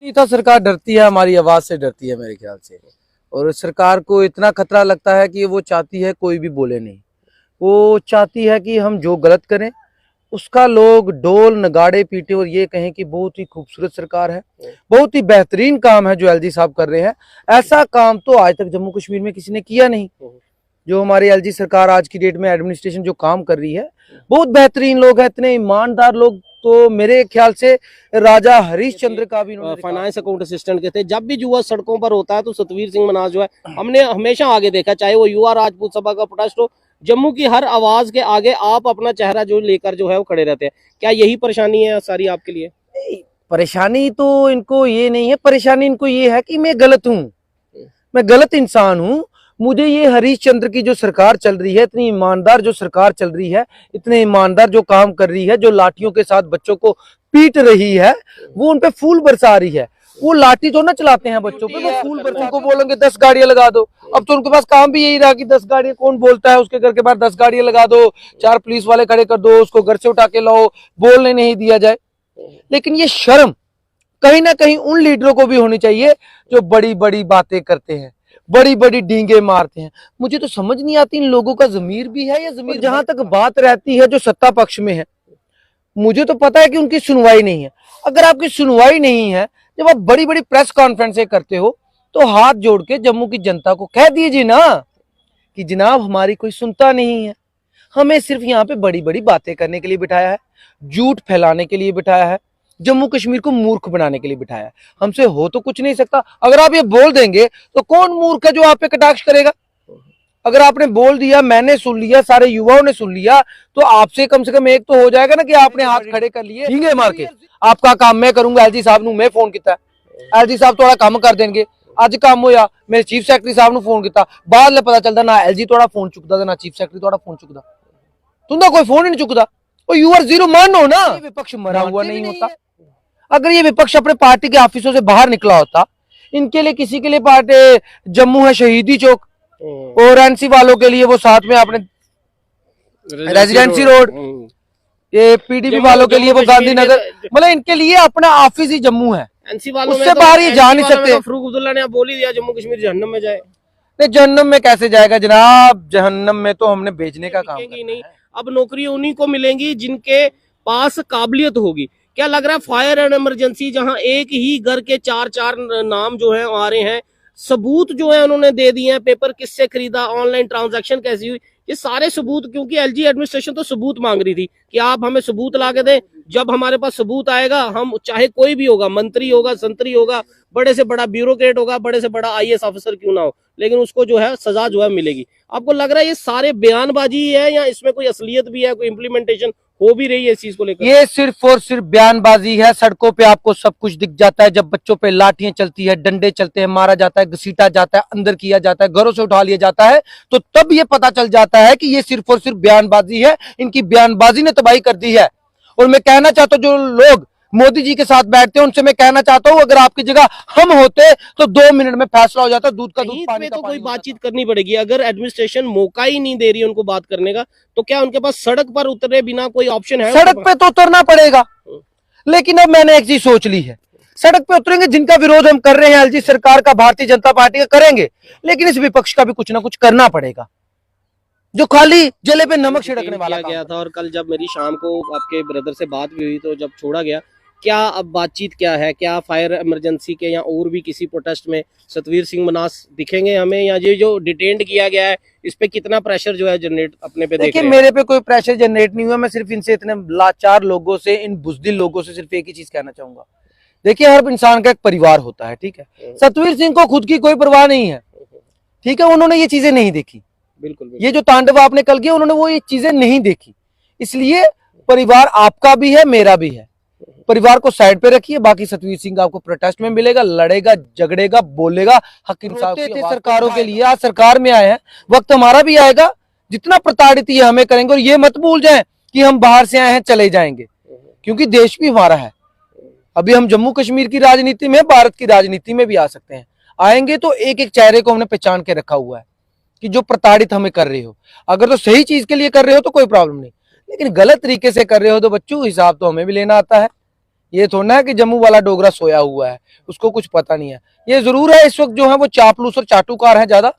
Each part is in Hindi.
नहीं था, सरकार डरती है, हमारी आवाज से डरती है मेरे ख्याल से। और सरकार को इतना खतरा लगता है कि वो चाहती है कोई भी बोले नहीं। वो चाहती है कि हम जो गलत करें उसका लोग ढोल नगाड़े पीटे और ये कहें कि बहुत ही खूबसूरत सरकार है, बहुत ही बेहतरीन काम है जो एलजी साहब कर रहे हैं। ऐसा काम तो आज तक जम्मू कश्मीर में किसी ने किया नहीं। जो हमारी एलजी सरकार आज की डेट में एडमिनिस्ट्रेशन जो काम कर रही है, बहुत बेहतरीन लोग हैं, इतने ईमानदार लोग तो मेरे ख्याल से राजा हरीशचंद्र का भी फाइनेंस अकाउंट असिस्टेंट के थे। जब भी युवा सड़कों पर होता है तो सतवीर सिंह मनाज जो है हमने हमेशा आगे देखा, चाहे वो युवा राजपूत सभा का प्रोटेस्ट हो, जम्मू की हर आवाज के आगे आप अपना चेहरा जो लेकर जो है वो खड़े रहते हैं। क्या यही परेशानी है सारी आपके लिए? परेशानी तो इनको ये नहीं है, परेशानी इनको ये है कि मैं गलत हूँ, मैं गलत इंसान हूँ। मुझे ये हरीशचंद्र की जो सरकार चल रही है, इतनी ईमानदार जो सरकार चल रही है, इतने ईमानदार जो काम कर रही है, जो लाठियों के साथ बच्चों को पीट रही है, वो उनपे फूल बरसा रही है। वो लाठी तो ना चलाते हैं बच्चों पे, वो फूल बरसा को बोलेंगे 10 गाड़ियां लगा दो। अब तो उनके पास काम भी यही रहा कि 10 गाड़ियां, कौन बोलता है उसके घर के बाहर 10 गाड़ियां लगा दो, 4 पुलिस वाले खड़े कर दो, उसको घर से उठा के लाओ, बोलने नहीं दिया जाए। लेकिन ये शर्म कहीं ना कहीं उन लीडरों को भी होनी चाहिए जो बड़ी बड़ी बातें करते हैं, बड़ी बड़ी डींगे मारते हैं। मुझे तो समझ नहीं आती इन लोगों का ज़मीर भी है या ज़मीर। जहां तक बात रहती है जो सत्ता पक्ष में है, मुझे तो पता है कि उनकी सुनवाई नहीं है। अगर आपकी सुनवाई नहीं है, जब आप बड़ी बड़ी प्रेस कॉन्फ्रेंसें करते हो, तो हाथ जोड़ के जम्मू की जनता को कह दीजिए ना कि जनाब हमारी कोई सुनता नहीं है, हमें सिर्फ यहाँ पे बड़ी बड़ी बातें करने के लिए बिठाया है, झूठ फैलाने के लिए बिठाया है, जम्मू कश्मीर को मूर्ख बनाने के लिए बिठाया है। हमसे हो तो कुछ नहीं सकता। अगर आप ये बोल देंगे तो कौन मूर्ख है जो आप पे कटाक्ष करेगा? अगर आपने बोल दिया, मैंने सुन लिया, सारे युवाओं ने सुन लिया, तो आपसे कम से कम एक तो हो जाएगा ना कि आपने हाथ खड़े कर लिए ठीक है मार के। आपका काम मैं करूंगा। एलजी साहब नू मैं फोन किया, एलजी साहब थोड़ा काम कर देंगे। ਅੱਜ काम होया, मेरे चीफ सैकटरी साहब ਨੂੰ फोन किया, बाद में पता चलता ना एलजी थोड़ा फोन चुकदा ना चीफ सैकटरी थोड़ा फोन चुकदा। तुंदा कोई फोन ही नहीं चुकदा। यू आर जीरो मान हो ना। विपक्ष मरा हुआ नहीं होता। अगर ये विपक्ष अपने पार्टी के ऑफिसों से बाहर निकला होता, इनके लिए किसी के लिए पार्टी जम्मू है शहीदी चौक, और एनसी वालों के लिए वो साथ में आपने रेजिडेंसी रोड, ये पीडीपी वालों के लिए वो गांधीनगर, मतलब इनके लिए अपना ऑफिस ही जम्मू है, एनसी वालों उससे बाहर ये जा नहीं सकते। फरूक अब्दुल्ला ने बोल ही दिया जम्मू कश्मीर जहन्नम में जाए। नहीं, जहन्नम में कैसे जाएगा जनाब? जहन्नम में तो हमने बेचने का काम नहीं। अब नौकरी उन्हीं को मिलेंगी जिनके पास काबिलियत होगी। क्या लग रहा है फायर एंड इमरजेंसी, जहां एक ही घर के 4 नाम जो है आ रहे हैं, सबूत जो है उन्होंने दे दिए हैं, पेपर किससे खरीदा, ऑनलाइन ट्रांजैक्शन कैसी हुई, ये सारे सबूत, क्योंकि एलजी एडमिनिस्ट्रेशन तो सबूत मांग रही थी कि आप हमें सबूत ला के दें। जब हमारे पास सबूत आएगा, हम चाहे कोई भी होगा, मंत्री होगा, संतरी होगा, बड़े से बड़ा ब्यूरोक्रेट होगा, बड़े से बड़ा आईएएस ऑफिसर क्यों ना हो, लेकिन उसको जो है सजा जो है मिलेगी। आपको लग रहा है ये सारे बयानबाजी है या इसमें कोई असलियत भी है, कोई इम्प्लीमेंटेशन हो भी रही है इस चीज को लेकर? ये सिर्फ और सिर्फ बयानबाजी है। सड़कों पे आपको सब कुछ दिख जाता है। जब बच्चों पे लाठियां चलती है, डंडे चलते हैं, मारा जाता है, घसीटा जाता है, अंदर किया जाता है, घरों से उठा लिया जाता है, तो तब ये पता चल जाता है कि ये सिर्फ और सिर्फ बयानबाजी है। इनकी बयानबाजी ने तबाही कर दी है। और मैं कहना चाहता हूं, जो लोग मोदी जी के साथ बैठते हैं उनसे मैं कहना चाहता हूं, अगर आपकी जगह हम होते तो 2 मिनट में फैसला हो जाता। दूध का दूध, पानी का तो पानी। कोई बातचीत करनी पड़ेगी। अगर एडमिनिस्ट्रेशन मौका ही नहीं दे रही है उनको बात करने का, तो क्या उनके पास सड़क पर उतरे बिना कोई ऑप्शन है? सड़क पे तो उतरना पड़ेगा, लेकिन अब मैंने एक चीज सोच ली है, सड़क पे उतरेंगे, जिनका विरोध हम कर रहे हैं एलजी सरकार का, भारतीय जनता पार्टी का करेंगे, लेकिन इस विपक्ष का भी कुछ ना कुछ करना पड़ेगा, जो खाली जले पे नमक छिड़कने वाला गया था। और कल जब मेरी शाम को आपके ब्रदर से बात भी हुई, तो जब छोड़ा गया, क्या अब बातचीत क्या है? क्या फायर इमरजेंसी के या और भी किसी प्रोटेस्ट में सतवीर सिंह मनास दिखेंगे हमें, या ये जो डिटेन्ड किया गया है इस पे कितना प्रेशर जो है जनरेट अपने पे? देखिए, मेरे पे कोई प्रेशर जनरेट नहीं हुआ। मैं सिर्फ इनसे, इतने लाचार लोगों से, इन बुजदिल लोगों से सिर्फ एक ही चीज कहना चाहूंगा। देखिए, हर इंसान का एक परिवार होता है, ठीक है। सतवीर सिंह को खुद की कोई परवाह नहीं है, ठीक है। उन्होंने ये चीजें नहीं देखी। बिल्कुल। ये जो तांडव आपने कल किया, उन्होंने वो ये चीजें नहीं देखी। इसलिए परिवार आपका भी है, मेरा भी है। परिवार को साइड पे रखिए। बाकी सतवीर सिंह आपको प्रोटेस्ट में मिलेगा, लड़ेगा, झगड़ेगा, बोलेगा, हक इंसाफ थे सरकारों के लिए, आज सरकार में आए हैं, वक्त हमारा भी आएगा। जितना प्रताड़ित ये हमें करेंगे, और ये मत भूल जाएं कि हम बाहर से आए हैं, चले जाएंगे, क्योंकि देश भी हमारा है। अभी हम जम्मू कश्मीर की राजनीति में, भारत की राजनीति में भी आ सकते हैं। आएंगे तो एक एक चेहरे को हमने पहचान के रखा हुआ है कि जो प्रताड़ित हमें कर रहे हो, अगर तो सही चीज के लिए कर रहे हो तो कोई प्रॉब्लम नहीं, लेकिन गलत तरीके से कर रहे हो तो बच्चों, हिसाब तो हमें भी लेना आता है। ये थोड़ा है कि जम्मू वाला डोगरा सोया हुआ है, उसको कुछ पता नहीं है। ये जरूर है इस वक्त जो है वो चापलूस और चाटुकार है ज्यादा,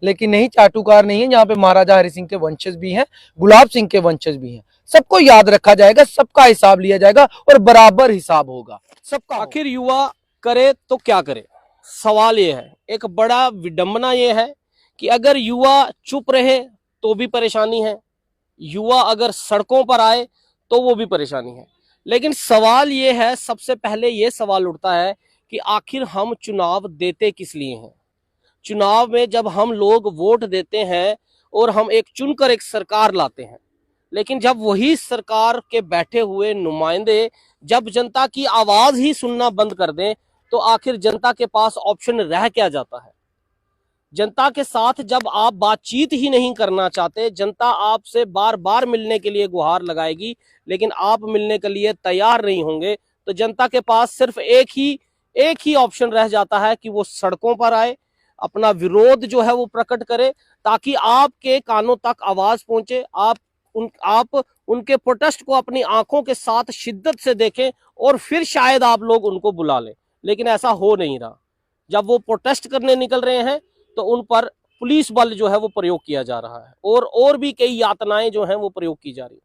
लेकिन नहीं, चाटुकार नहीं है। यहाँ पे महाराजा हरि सिंह के वंशज भी हैं, गुलाब सिंह के वंशज भी हैं। सबको याद रखा जाएगा, सबका हिसाब लिया जाएगा और बराबर हिसाब होगा सबका। आखिर युवा करे तो क्या करे, सवाल ये है। एक बड़ा विडंबना ये है कि अगर युवा चुप रहे तो भी परेशानी है, युवा अगर सड़कों पर आए तो वो भी परेशानी है। लेकिन सवाल ये है, सबसे पहले ये सवाल उठता है कि आखिर हम चुनाव देते किस लिए हैं। चुनाव में जब हम लोग वोट देते हैं और हम एक चुनकर एक सरकार लाते हैं, लेकिन जब वही सरकार के बैठे हुए नुमाइंदे जब जनता की आवाज ही सुनना बंद कर दें, तो आखिर जनता के पास ऑप्शन रह क्या जाता है। जनता के साथ जब आप बातचीत ही नहीं करना चाहते, जनता आपसे बार बार मिलने के लिए गुहार लगाएगी लेकिन आप मिलने के लिए तैयार नहीं होंगे, तो जनता के पास सिर्फ एक ही ऑप्शन रह जाता है कि वो सड़कों पर आए, अपना विरोध जो है वो प्रकट करे, ताकि आपके कानों तक आवाज पहुंचे, आप उनके प्रोटेस्ट को अपनी आंखों के साथ शिद्दत से देखें और फिर शायद आप लोग उनको बुला लें। लेकिन ऐसा हो नहीं रहा। जब वो प्रोटेस्ट करने निकल रहे हैं तो उन पर पुलिस बल जो है वो प्रयोग किया जा रहा है और भी कई यातनाएं जो हैं वो प्रयोग की जा रही है।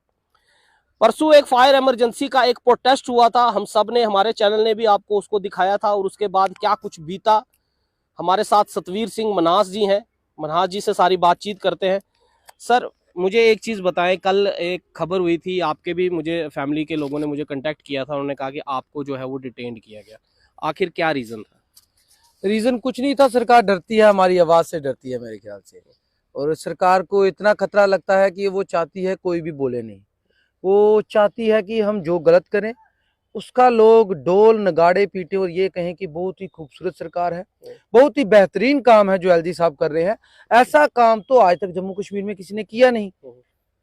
परसों एक फायर इमरजेंसी का एक प्रोटेस्ट हुआ था, हम सब ने, हमारे चैनल ने भी आपको उसको दिखाया था, और उसके बाद क्या कुछ बीता। हमारे साथ सतवीर सिंह मनास जी हैं, मनास जी से सारी बातचीत करते हैं। सर, मुझे एक चीज़ बताएं, कल एक खबर हुई थी आपके भी, मुझे फैमिली के लोगों ने मुझे कांटेक्ट किया था, उन्होंने कहा कि आपको जो है वो डिटेन किया गया, आखिर क्या रीज़न था? रीजन कुछ नहीं था, सरकार डरती है, हमारी आवाज से डरती है मेरे ख्याल से। और सरकार को इतना खतरा लगता है कि वो चाहती है कोई भी बोले नहीं। वो चाहती है कि हम जो गलत करें उसका लोग ढोल नगाड़े पीटे और ये कहें कि बहुत ही खूबसूरत सरकार है, बहुत ही बेहतरीन काम है जो एलजी साहब कर रहे हैं। ऐसा काम तो आज तक जम्मू कश्मीर में किसी ने किया नहीं।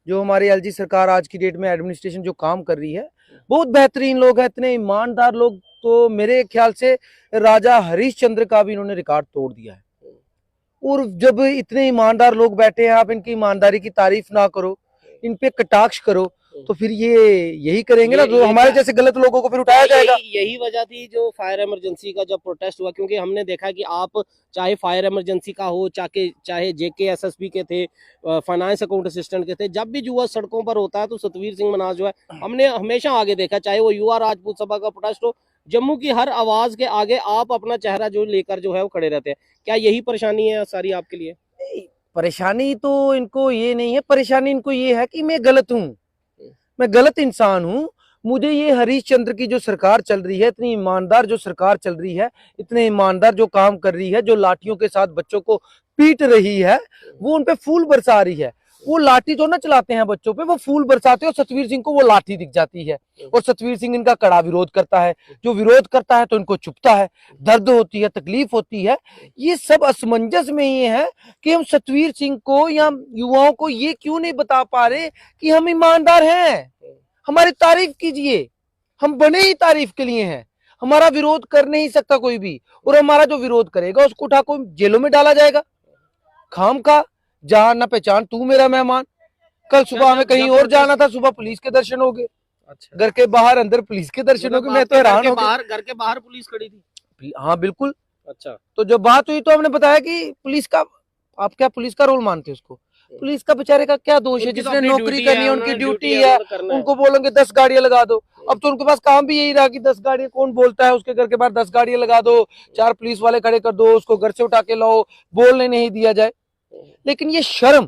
जो हमारी एलजी सरकार आज की डेट में एडमिनिस्ट्रेशन जो काम कर रही है, बहुत बेहतरीन लोग हैं, इतने ईमानदार लोग। तो मेरे ख्याल से राजा हरिश्चंद्र का भी इन्होंने रिकॉर्ड तोड़ दिया है। और जब इतने ईमानदार लोग बैठे हैं, आप इनकी ईमानदारी की तारीफ ना करो, इन पे कटाक्ष करो, तो फिर ये यही करेंगे ना, जो हमारे जैसे गलत लोगों को फिर उठाया जाएगा। यही वजह थी जो फायर इमरजेंसी का जब प्रोटेस्ट हुआ, क्योंकि हमने देखा कि आप चाहे फायर इमरजेंसी का हो, चाहे JKSSB के थे, फाइनेंस अकाउंट असिस्टेंट के थे, जब भी युवा सड़कों पर होता है तो सतवीर सिंह मनास जो है हमने हमेशा आगे देखा, चाहे वो युवा राजपूत सभा का प्रोटेस्ट हो, जम्मू की हर आवाज के आगे आप अपना चेहरा जो लेकर जो है वो खड़े रहते हैं। क्या यही परेशानी है सारी आपके लिए? परेशानी तो इनको ये नहीं है, परेशानी इनको ये है कि मैं गलत हूँ, मैं गलत इंसान हूँ। मुझे ये हरिश्चंद्र की जो सरकार चल रही है, इतनी ईमानदार जो सरकार चल रही है, इतने ईमानदार जो काम कर रही है, जो लाठियों के साथ बच्चों को पीट रही है, वो उनपे फूल बरसा रही है। वो लाठी तो ना चलाते हैं बच्चों पे, वो फूल बरसाते हैं और सतवीर सिंह को वो लाठी दिख जाती है और सतवीर सिंह इनका कड़ा विरोध करता है। जो विरोध करता है तो इनको चुभता है, दर्द होती है, तकलीफ होती है। ये सब असमंजस में ये है कि हम सतवीर सिंह को या युवाओं को ये क्यों नहीं बता पा रहे कि हम ईमानदार हैं, हमारी तारीफ कीजिए, हम बने ही तारीफ के लिए हैं। हमारा विरोध कर नहीं सकता कोई भी, और हमारा जो विरोध करेगा उसको उठा को जेलों में डाला जाएगा। खाम का जान ना पहचान, तू मेरा मेहमान। कल सुबह हमें कहीं और जाना था, सुबह पुलिस के दर्शन हो गए। अच्छा, घर के बाहर अंदर पुलिस के दर्शन हो गए। मैं तो हैरान हो गया। घर के बाहर पुलिस खड़ी थी? हाँ बिल्कुल। अच्छा, तो जब बात हुई तो हमने बताया कि पुलिस का, आप क्या पुलिस का रोल मानते हैं उसको? पुलिस का बेचारे का क्या दोष है? जिसने नौकरी करनी है, उनकी ड्यूटी है, उनको बोलेंगे 10 गाड़ियां लगा दो। अब तो उनके पास काम भी यही रहा कि 10 गाड़ियां, कौन बोलता है उसके घर के बाहर 10 गाड़ियां लगा दो, 4 पुलिस वाले खड़े कर दो, उसको घर से उठा के लाओ, बोलने नहीं दिया जाए। लेकिन ये शर्म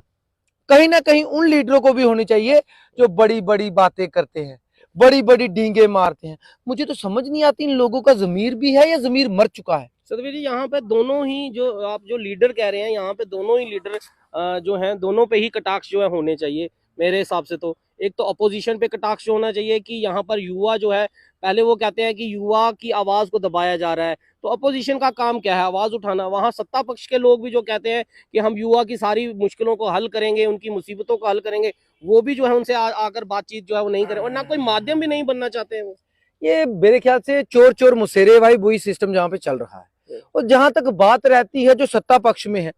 कहीं ना कहीं उन लीडरों को भी होनी चाहिए जो बड़ी बड़ी बातें करते हैं, बड़ी बड़ी डींगे मारते हैं। मुझे तो समझ नहीं आती इन लोगों का जमीर भी है या जमीर मर चुका है। सतवीर जी, यहाँ पे दोनों ही जो आप जो लीडर कह रहे हैं, यहाँ पे दोनों ही लीडर जो हैं, दोनों पे ही कटाक्ष जो है होने चाहिए मेरे हिसाब से। तो एक तो अपोजिशन पे कटाक्ष होना चाहिए कि यहाँ पर युवा जो है, पहले वो कहते हैं कि युवा की आवाज को दबाया जा रहा है, तो अपोजिशन का काम क्या है? आवाज उठाना। वहाँ सत्ता पक्ष के लोग भी जो कहते हैं कि हम युवा की सारी मुश्किलों को हल करेंगे, उनकी मुसीबतों को हल करेंगे, वो भी जो है उनसे आकर बातचीत जो है वो नहीं करें, और ना कोई माध्यम भी नहीं बनना चाहते हैं वो। ये मेरे ख्याल से चोर चोर मुसेरे भाई, वही सिस्टम जहाँ पे चल रहा है। और जहां तक बात रहती है जो सत्ता पक्ष में है,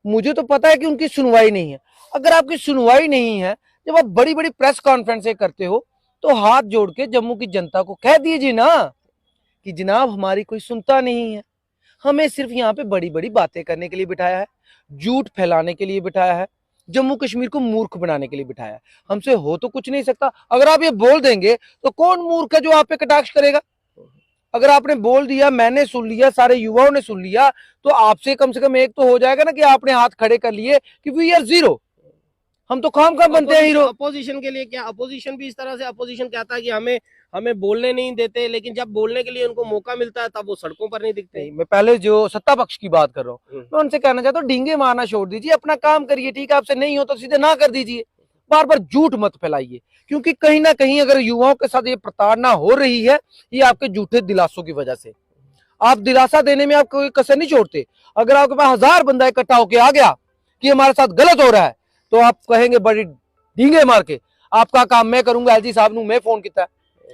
मुझे तो पता है कि उनकी सुनवाई नहीं है। अगर आपकी सुनवाई नहीं है, जब आप बड़ी बड़ी प्रेस कॉन्फ्रेंसें करते हो, तो हाथ जोड़ के जम्मू की जनता को कह दीजिए ना कि जनाब हमारी कोई सुनता नहीं है, हमें सिर्फ यहाँ पे बड़ी बड़ी बातें करने के लिए बिठाया है, झूठ फैलाने के लिए बिठाया है, जम्मू कश्मीर को मूर्ख बनाने के लिए बिठाया है। हमसे हो तो कुछ नहीं सकता। अगर आप ये बोल देंगे तो कौन मूर्ख है जो आप पे कटाक्ष करेगा? अगर आपने बोल दिया, मैंने सुन लिया, सारे युवाओं ने सुन लिया, तो आपसे कम से कम एक तो हो जाएगा ना कि आपने हाथ खड़े कर लिए कि वी आर जीरो, हम तो काम बनते हैं हीरो। अपोजिशन के लिए क्या, अपोजिशन भी इस तरह से अपोजिशन कहता है कि हमें बोलने नहीं देते, लेकिन जब बोलने के लिए उनको मौका मिलता है तब वो सड़कों पर नहीं दिखते। मैं पहले जो सत्ता पक्ष की बात कर रहा हूँ, मैं उनसे कहना चाहता हूँ ढींगे मारना छोड़ दीजिए, अपना काम करिए। ठीक है, आपसे नहीं हो तो सीधे ना कर दीजिए, बार बार झूठ मत फैलाइए, क्योंकि कहीं ना कहीं अगर युवाओं के साथ ये प्रताड़ना हो रही है, ये आपके झूठे दिलासों की वजह से। आप दिलासा देने में आप कोई कसर नहीं छोड़ते। अगर आपके पास 1000 बंदा इकट्ठा होके आ गया कि हमारे साथ गलत हो रहा है, तो आप कहेंगे बड़ी ढींगे मार के आपका काम मैं करूंगा, एलजी साहब ਨੂੰ मैं फोन किया,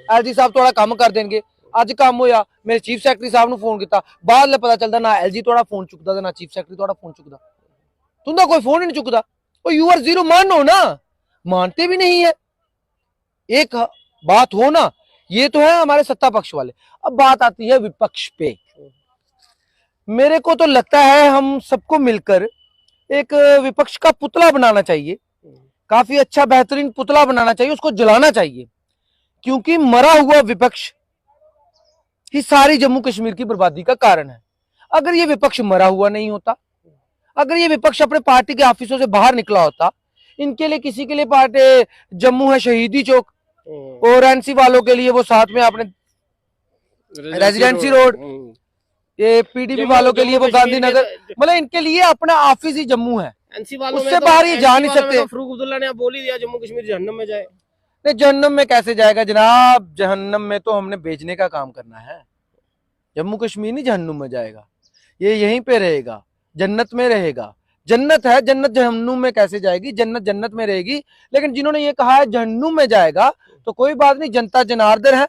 एलजी साहब थोड़ा काम कर देंगे, ਅੱਜ ਕੰਮ ਹੋਇਆ मेरे चीफ सैकटरी साहब ਨੂੰ फोन किया, बाद में पता चलता ना एलजी थोड़ा फोन चुकता था ना चीफ सैकटरी थोड़ा फोन चुकता, तुंदा कोई फोन ही नहीं चुकता। और यू आर जीरो मानो ना, मानते भी नहीं है। एक बात हो ना, ये तो है हमारे सत्ता पक्ष वाले। अब बात आती है विपक्ष पे। मेरे को तो लगता है हम सबको मिलकर एक विपक्ष का पुतला बनाना चाहिए, काफी अच्छा बेहतरीन पुतला बनाना चाहिए, उसको जलाना चाहिए, क्योंकि मरा हुआ विपक्ष ही सारी जम्मू कश्मीर की बर्बादी का कारण है। अगर ये विपक्ष मरा हुआ नहीं होता, अगर ये विपक्ष अपने पार्टी के ऑफिसों से बाहर निकला होता, इनके लिए किसी के लिए पार्टी जम्मू है शहीदी चौक, और एनसी वालों के लिए वो साथ में आपने रेजिडेंसी रोड, ये पीडीपी वालों के लिए वो गांधीनगर, मतलब इनके लिए अपना ऑफिस ही जम्मू है, एनसी वालों उससे बाहर ये जा नहीं सकते। फरूक अब्दुल्ला ने बोल ही दिया जम्मू कश्मीर जहन्नम में जाए। नहीं, जहन्नम में कैसे जाएगा जनाब? जहन्नम में तो हमने बेचने का काम करना है, जम्मू कश्मीर नहीं जहन्नुम में जाएगा, ये यहीं पे रहेगा, जन्नत में रहेगा। जन्नत है, जन्नत जहन्नुम में कैसे जाएगी? जन्नत जन्नत में रहेगी। लेकिन जिन्होंने ये कहा है जहन्नुम में जाएगा, तो कोई बात नहीं, जनता जनार्दन है,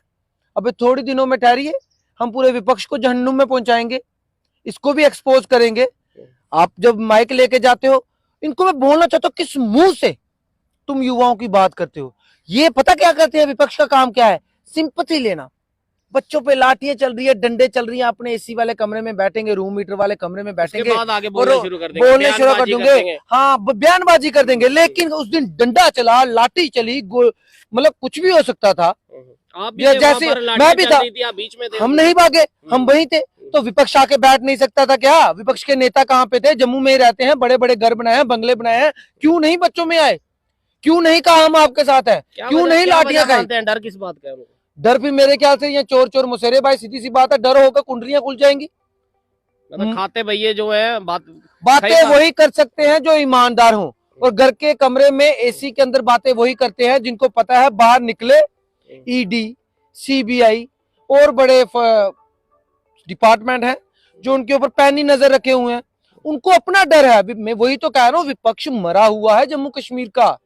अभी थोड़ी दिनों में ठहरिए, हम पूरे विपक्ष को जहन्नुम में पहुंचाएंगे, इसको भी एक्सपोज करेंगे। आप जब माइक लेके जाते हो, इनको मैं बोलना चाहता हूँ, किस मुंह से तुम युवाओं की बात करते हो? ये पता क्या करते हैं? विपक्ष का काम क्या है? सिंपैथी लेना। बच्चों पे लाठियां चल रही है, डंडे चल रही है, अपने एसी वाले कमरे में बैठेंगे, रूम मीटर वाले कमरे में बैठेंगे, आगे बोलने शुरू कर देंगे, बोलने शुरू कर देंगे, हाँ बयानबाजी कर देंगे। लेकिन उस दिन डंडा चला, लाठी चली, मतलब कुछ भी हो सकता था। आप भी जैसे मैं भी था, बीच में थे, हम नहीं भागे, हम वहीं थे। तो विपक्ष आके बैठ नहीं सकता था क्या? विपक्ष के नेता कहाँ पे थे? जम्मू में ही रहते हैं, बड़े बड़े घर बनाए हैं, बंगले बनाए हैं, क्यों नहीं बच्चों में आए? क्यों नहीं कहा हम आपके साथ हैं? क्यों नहीं लाठियां खाई? डर किस बात का? डर भी मेरे ख्याल से ये चोर चोर मुसेरे भाई, सीधी सी बात है, डर होगा कुंडलियां खुल जाएंगी। मतलब खाते भैया जो है बातें वही कर सकते हैं जो ईमानदार हों, और घर के कमरे में एसी के अंदर बातें वही करते हैं जिनको पता है बाहर निकले ईडी, सीबीआई और बड़े डिपार्टमेंट हैं जो उनके ऊपर पैनी नजर रखे हुए हैं, उनको अपना डर है। मैं वही तो कह रहा हूँ, विपक्ष मरा हुआ है जम्मू कश्मीर का।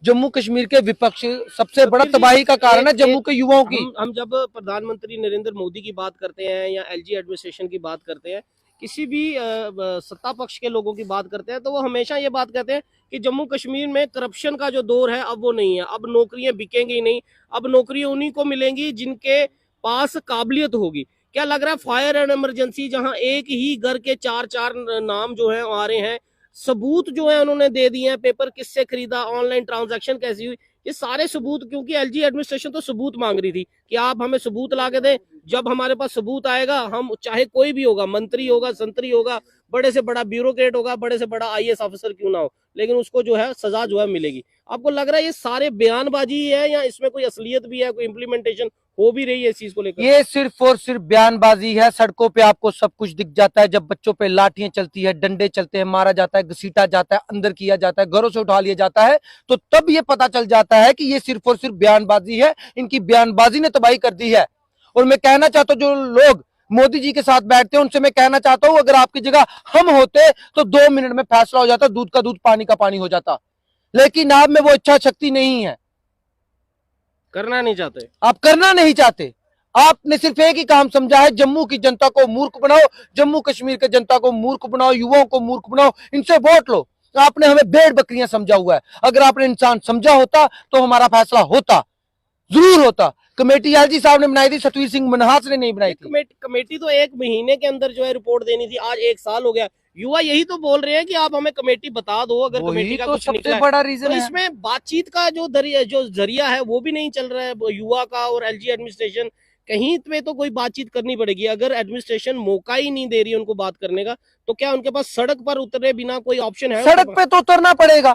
जम्मू कश्मीर के विपक्ष सबसे बड़ा तबाही का कारण है जम्मू के युवाओं की। हम जब प्रधानमंत्री नरेंद्र मोदी की बात करते हैं या एलजी एडमिनिस्ट्रेशन की बात करते हैं, किसी भी सत्ता पक्ष के लोगों की बात करते हैं, तो वो हमेशा ये बात कहते हैं कि जम्मू कश्मीर में करप्शन का जो दौर है अब वो नहीं है, अब नौकरियां बिकेंगी नहीं, अब नौकरियां उन्हीं को मिलेंगी जिनके पास काबिलियत होगी। क्या लग रहा है फायर एंड इमरजेंसी, जहां एक ही घर के 4-4 नाम जो है आ रहे हैं, सबूत जो है उन्होंने दे दिए हैं, पेपर किससे खरीदा, ऑनलाइन ट्रांजैक्शन कैसी हुई, ये सारे सबूत, क्योंकि एलजी एडमिनिस्ट्रेशन तो सबूत मांग रही थी कि आप हमें सबूत ला के दें, जब हमारे पास सबूत आएगा, हम चाहे कोई भी होगा, मंत्री होगा, संतरी होगा, बड़े से बड़ा ब्यूरोक्रेट होगा, बड़े से बड़ा आईएएस ऑफिसर क्यों ना हो, लेकिन उसको जो है सजा जो है मिलेगी। आपको लग रहा है ये सारे बयानबाजी है या इसमें कोई असलियत भी है, कोई इम्प्लीमेंटेशन हो भी रही है इस चीज को लेकर? ये सिर्फ और सिर्फ बयानबाजी है। सड़कों पे आपको सब कुछ दिख जाता है, जब बच्चों पे लाठियां चलती है, डंडे चलते हैं, मारा जाता है, घसीटा जाता है, अंदर किया जाता है, घरों से उठा लिया जाता है, तो तब ये पता चल जाता है कि ये सिर्फ और सिर्फ बयानबाजी है। इनकी बयानबाजी ने तबाही कर दी है। और मैं कहना चाहता हूँ, जो लोग मोदी जी के साथ बैठते हैं उनसे मैं कहना चाहता हूँ, अगर आपकी जगह हम होते तो 2 मिनट में फैसला हो जाता, दूध का दूध पानी का पानी हो जाता। लेकिन आप में वो इच्छा शक्ति नहीं है, करना नहीं चाहते, आप करना नहीं चाहते। आपने सिर्फ एक ही काम समझा है, जम्मू की जनता को मूर्ख बनाओ, जम्मू कश्मीर के जनता को मूर्ख बनाओ, युवाओं को मूर्ख बनाओ, इनसे वोट लो। आपने हमें भेड़ बकरियां समझा हुआ है। अगर आपने इंसान समझा होता तो हमारा फैसला होता। जरूर होता। कमेटी एलजी साहब ने बनाई थी, सतवीर सिंह मनहास ने नहीं बनाई थी। कमेटी तो 1 महीने के अंदर जो है रिपोर्ट देनी थी, आज 1 साल हो गया। युवा यही तो बोल रहे हैं कि आप हमें कमेटी बता दो, अगर कमेटी का तो कुछ निकला सबसे है। बड़ा तो रीजन है। इसमें बातचीत का जो जरिया है वो भी नहीं चल रहा है युवा का, और एलजी एडमिनिस्ट्रेशन कहीं पे तो कोई बातचीत करनी पड़ेगी। अगर एडमिनिस्ट्रेशन मौका ही नहीं दे रही है उनको बात करने का, तो क्या उनके पास सड़क पर उतरे बिना कोई ऑप्शन है? सड़क पे तो उतरना पड़ेगा,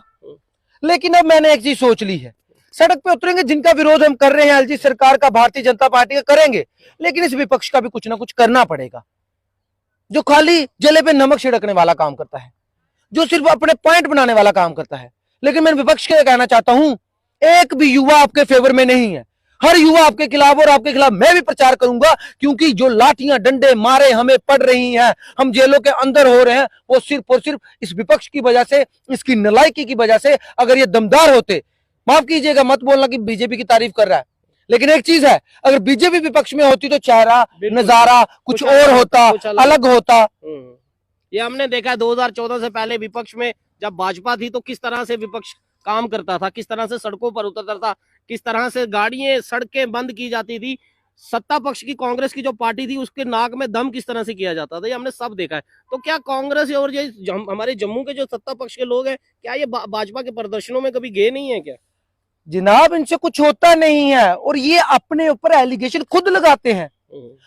लेकिन अब मैंने एक चीज सोच ली है, सड़क पे उतरेंगे, जिनका विरोध हम कर रहे हैं एलजी सरकार का, भारतीय जनता पार्टी का करेंगे, लेकिन इस विपक्ष का भी कुछ ना कुछ करना पड़ेगा, जो खाली जले पे नमक छिड़कने वाला काम करता है, जो सिर्फ अपने पॉइंट बनाने वाला काम करता है। लेकिन मैं विपक्ष के लिए कहना चाहता हूं, एक भी युवा आपके फेवर में नहीं है, हर युवा आपके खिलाफ, और आपके खिलाफ मैं भी प्रचार करूंगा, क्योंकि जो लाठियां डंडे मारे हमें पड़ रही हैं, हम जेलों के अंदर हो रहे हैं, वो सिर्फ और सिर्फ इस विपक्ष की वजह से, इसकी नालायकी की वजह से। अगर ये दमदार होते, माफ कीजिएगा, मत बोलना कि बीजेपी की तारीफ कर रहा है, लेकिन एक चीज है, अगर बीजेपी विपक्ष में होती तो चेहरा नजारा कुछ और होता, अलग होता। ये हमने देखा 2014 से पहले विपक्ष में जब भाजपा थी तो किस तरह से विपक्ष काम करता था, किस तरह से सड़कों पर उतरता था, किस तरह से गाड़ियां सड़कें बंद की जाती थी, सत्ता पक्ष की कांग्रेस की जो पार्टी थी उसके नाक में दम किस तरह से किया जाता था, ये हमने सब देखा है। तो क्या कांग्रेस और ये हमारे जम्मू के जो सत्ता पक्ष के लोग हैं, क्या ये भाजपा के प्रदर्शनों में कभी गए नहीं है क्या? जनाब, इनसे कुछ होता नहीं है, और ये अपने ऊपर एलिगेशन खुद लगाते हैं।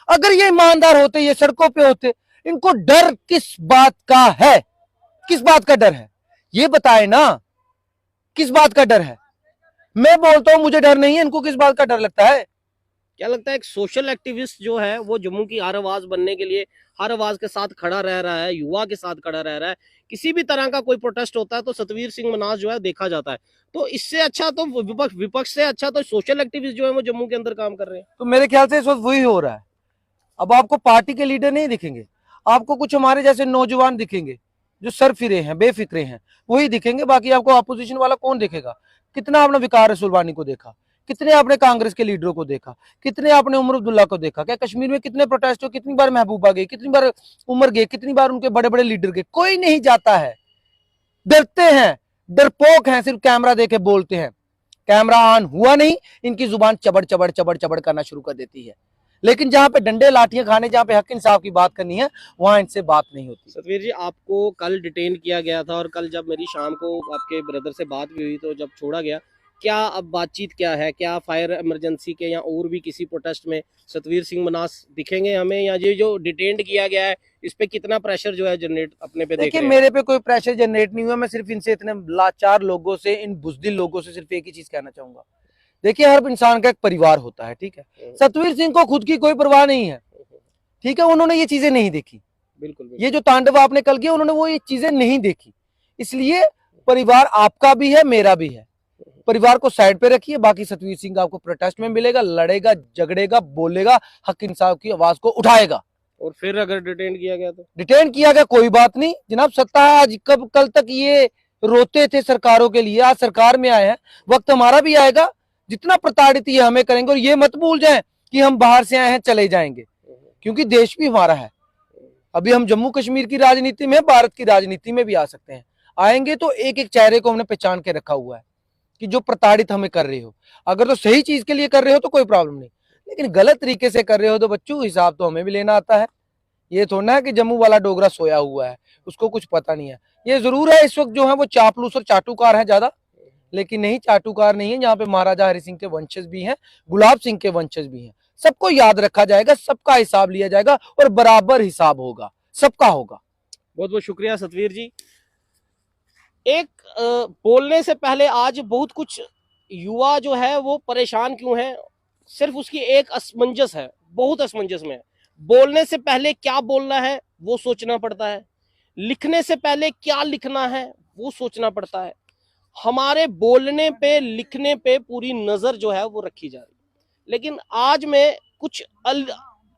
अगर ये ईमानदार होते, ये सड़कों पे होते, इनको डर किस बात का है? किस बात का डर है ये बताए ना, किस बात का डर है? मैं बोलता हूं मुझे डर नहीं है, इनको किस बात का डर लगता है? क्या लगता है एक सोशल एक्टिविस्ट जो है वो जम्मू की हर आवाज बनने के लिए हर आवाज के साथ खड़ा रह रहा है, युवा के साथ खड़ा रह रहा है, किसी भी तरह का कोई प्रोटेस्ट होता है तो सतवीर सिंह मनास जो है देखा जाता है, तो इससे अच्छा तो विपक्ष से अच्छा तो सोशल एक्टिविस्ट जो है वो जम्मू के अंदर काम कर रहे हैं। तो मेरे ख्याल से इस वक्त वही हो रहा है। अब आपको पार्टी के लीडर नहीं दिखेंगे, आपको कुछ हमारे जैसे नौजवान दिखेंगे जो सर फिरे हैं, बेफिक्रे हैं, वही दिखेंगे। बाकी आपको अपोजिशन वाला कौन दिखेगा? कितना आपने विकार रसूलवानी को देखा, कितने आपने कांग्रेस के लीडरों को देखा, कितने आपने उमर अब्दुल्ला को देखा? क्या कश्मीर में कितने प्रोटेस्ट हो, कितनी बार महबूबा गई, कितनी बार उमर गए, कितनी बार उनके बड़े बड़े लीडर गए? कोई नहीं जाता है, डरते हैं, डरपोक हैं, सिर्फ कैमरा देके बोलते हैं। कैमरा ऑन हुआ नहीं, इनकी जुबान चबड़ चबड़ चबड़ चबड़ करना शुरू कर देती है। लेकिन जहां पे डंडे लाठियां खाने, जहां पे हक इंसाफ की बात करनी है, वहां इनसे बात नहीं होती। सतवीर जी, आपको कल डिटेन किया गया था और कल जब मेरी शाम को आपके ब्रदर से बात भी हुई तो जब छोड़ा गया, क्या अब बातचीत क्या है? क्या फायर इमरजेंसी के या और भी किसी प्रोटेस्ट में सतवीर सिंह मनास दिखेंगे हमें, या ये जो डिटेन किया गया है इस पे कितना प्रेशर जो है जनरेट अपने पे देख देखिए, रहे हैं? मेरे पे कोई प्रेशर जनरेट नहीं हुआ। मैं सिर्फ इनसे, इतने लाचार लोगों से, इन बुजदिल लोगों से सिर्फ एक ही चीज कहना चाहूंगा। देखिए, हर इंसान का एक परिवार होता है, ठीक है? सतवीर सिंह को खुद की कोई परवाह नहीं है, ठीक है? उन्होंने ये चीजें नहीं देखी। बिल्कुल। ये जो तांडव आपने कल किया, उन्होंने वो ये चीजें नहीं देखी। इसलिए परिवार आपका भी है, मेरा भी है। परिवार को साइड पे रखिए। बाकी सतवीर सिंह आपको प्रोटेस्ट में मिलेगा, लड़ेगा, झगड़ेगा, बोलेगा, हक इंसाफ की आवाज को उठाएगा। और फिर अगर डिटेन किया गया तो? डिटेन किया गया, कोई बात नहीं जनाब, सत्ता है। आज कब कल तक ये रोते थे सरकारों के लिए, आज सरकार में आए हैं, वक्त हमारा भी आएगा। जितना प्रताड़ित ये हमें करेंगे, और ये मत भूल जाएं कि हम बाहर से आए हैं, चले जाएंगे, क्योंकि देश भी हमारा है। अभी हम जम्मू कश्मीर की राजनीति में, भारत की राजनीति में भी आ सकते हैं। आएंगे तो एक एक चेहरे को हमने पहचान के रखा हुआ है कि जो प्रताड़ित हमें कर रहे हो, अगर तो सही चीज के लिए कर रहे हो तो कोई प्रॉब्लम नहीं, लेकिन गलत तरीके से कर रहे हो तो बच्चों, हिसाब तो हमें भी लेना आता है। ये थोड़ा है कि जम्मू वाला डोगरा सोया हुआ है, उसको कुछ पता नहीं है। ये जरूर है इस वक्त जो है वो चापलूस और चाटुकार है ज्यादा, लेकिन नहीं, चाटुकार नहीं है। यहाँ पे महाराजा हरि सिंह के वंशज भी हैं, गुलाब सिंह के वंशज भी हैं। सबको याद रखा जाएगा, सबका हिसाब लिया जाएगा, और बराबर हिसाब होगा, सबका होगा। बहुत बहुत शुक्रिया सतवीर जी। एक बोलने से पहले आज बहुत कुछ युवा जो है वो परेशान क्यों है, सिर्फ उसकी एक असमंजस है, बहुत असमंजस में है। बोलने से पहले क्या बोलना है वो सोचना पड़ता है, लिखने से पहले क्या लिखना है वो सोचना पड़ता है। हमारे बोलने पे, लिखने पे पूरी नजर जो है वो रखी जा रही है। लेकिन आज मैं कुछ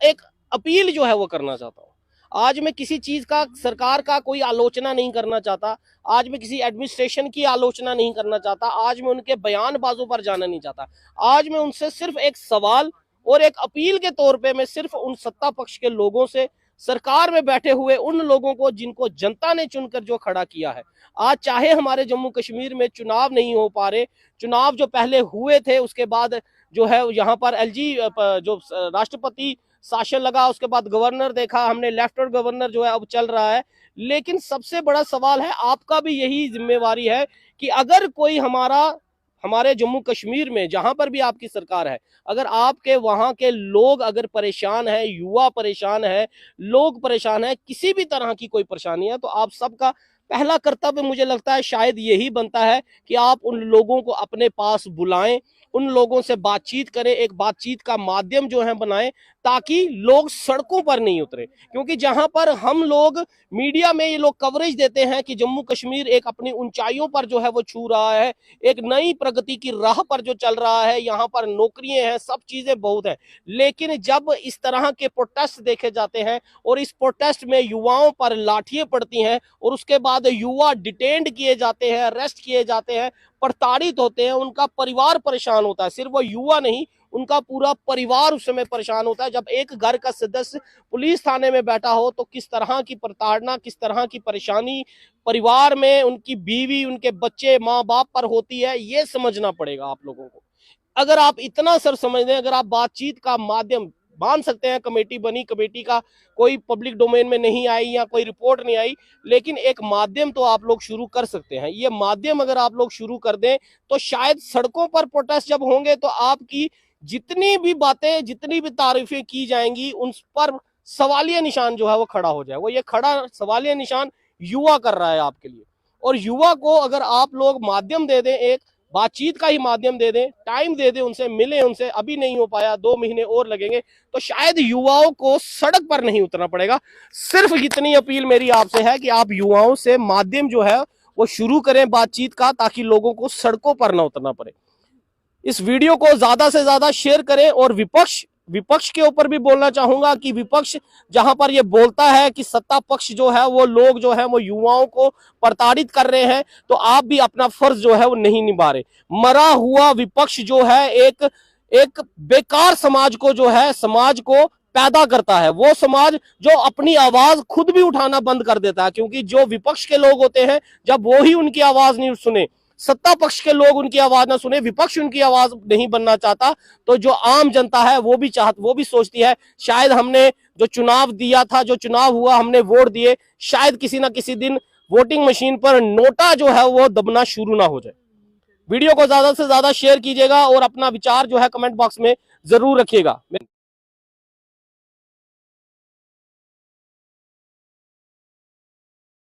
एक अपील जो है वो करना चाहता हूँ। आज मैं किसी चीज का, सरकार का कोई आलोचना नहीं करना चाहता, आज मैं किसी एडमिनिस्ट्रेशन की आलोचना नहीं करना चाहता, आज मैं उनके बयानबाजों पर जाना नहीं चाहता। आज मैं उनसे सिर्फ एक सवाल और एक अपील के तौर पे मैं सिर्फ उन सत्ता पक्ष के लोगों से, सरकार में बैठे हुए उन लोगों को जिनको जनता ने चुनकर जो खड़ा किया है, आज चाहे हमारे जम्मू कश्मीर में चुनाव नहीं हो पा रहे, चुनाव जो पहले हुए थे उसके बाद जो है यहाँ पर एलजी जो राष्ट्रपति शासन लगा, उसके बाद गवर्नर देखा हमने, लेफ्टिनेंट गवर्नर जो है अब चल रहा है। लेकिन सबसे बड़ा सवाल है, आपका भी यही जिम्मेवारी है कि अगर कोई हमारे जम्मू कश्मीर में जहां पर भी आपकी सरकार है, अगर आपके वहां के लोग अगर परेशान है, युवा परेशान है, लोग परेशान है, किसी भी तरह की कोई परेशानी है, तो आप सबका पहला कर्तव्य मुझे लगता है शायद यही बनता है कि आप उन लोगों को अपने पास बुलाएं, उन लोगों से बातचीत करें, एक बातचीत का माध्यम जो है बनाएं, ताकि लोग सड़कों पर नहीं उतरे। क्योंकि जहां पर हम लोग मीडिया में ये लोग कवरेज देते हैं कि जम्मू कश्मीर एक अपनी ऊंचाइयों पर जो है वो छू रहा है, एक नई प्रगति की राह पर जो चल रहा है, यहाँ पर नौकरियां हैं, सब चीजें बहुत है। लेकिन जब इस तरह के प्रोटेस्ट देखे जाते हैं और इस प्रोटेस्ट में युवाओं पर लाठियां पड़ती हैं और उसके बाद युवा डिटेन्ड किए जाते हैं, अरेस्ट किए जाते हैं, प्रताड़ित होते हैं, उनका परिवार परेशान होता है, सिर्फ वो युवा नहीं, उनका पूरा परिवार उस समय परेशान होता है। जब एक घर का सदस्य पुलिस थाने में बैठा हो तो किस तरह की प्रताड़ना, किस तरह की परेशानी परिवार में उनकी बीवी, उनके बच्चे, माँ बाप पर होती है, ये समझना पड़ेगा आप लोगों को। अगर आप इतना सर समझ लें, अगर आप बातचीत का माध्यम मान सकते हैं, कमेटी बनी, कमेटी का कोई पब्लिक डोमेन में नहीं आई या कोई रिपोर्ट नहीं आई, लेकिन एक माध्यम तो आप लोग शुरू कर सकते हैं। ये माध्यम अगर आप लोग शुरू कर दें तो शायद सड़कों पर प्रोटेस्ट जब होंगे तो आपकी जितनी भी बातें, जितनी भी तारीफें की जाएंगी, उन पर सवालिया निशान जो है वो खड़ा हो जाए। वो ये खड़ा सवालिया निशान युवा कर रहा है आपके लिए, और युवा को अगर आप लोग माध्यम दे दें, एक बातचीत का ही माध्यम दे दें, टाइम दे दें, उनसे मिले, उनसे अभी नहीं हो पाया, 2 महीने और लगेंगे, तो शायद युवाओं को सड़क पर नहीं उतरना पड़ेगा। सिर्फ इतनी अपील मेरी आपसे है कि आप युवाओं से माध्यम जो है वो शुरू करें बातचीत का, ताकि लोगों को सड़कों पर ना उतरना पड़े। इस वीडियो को ज्यादा से ज्यादा शेयर करें। और विपक्ष के ऊपर भी बोलना चाहूंगा कि विपक्ष जहां पर ये बोलता है कि सत्ता पक्ष जो है वो लोग जो है वो युवाओं को प्रताड़ित कर रहे हैं, तो आप भी अपना फर्ज जो है वो नहीं निभा रहे। मरा हुआ विपक्ष जो है एक बेकार समाज को जो है, समाज को पैदा करता है, वो समाज जो अपनी आवाज खुद भी उठाना बंद कर देता है। क्योंकि जो विपक्ष के लोग होते हैं, जब वो ही उनकी आवाज नहीं सुने, सत्ता पक्ष के लोग उनकी आवाज ना सुने, विपक्ष उनकी आवाज नहीं बनना चाहता, तो जो आम जनता है वो भी सोचती है शायद हमने जो चुनाव दिया था, जो चुनाव हुआ, हमने वोट दिए, शायद किसी ना किसी दिन वोटिंग मशीन पर नोटा जो है वो दबना शुरू ना हो जाए। वीडियो को ज्यादा से ज्यादा शेयर कीजिएगा और अपना विचार जो है कमेंट बॉक्स में जरूर रखिएगा।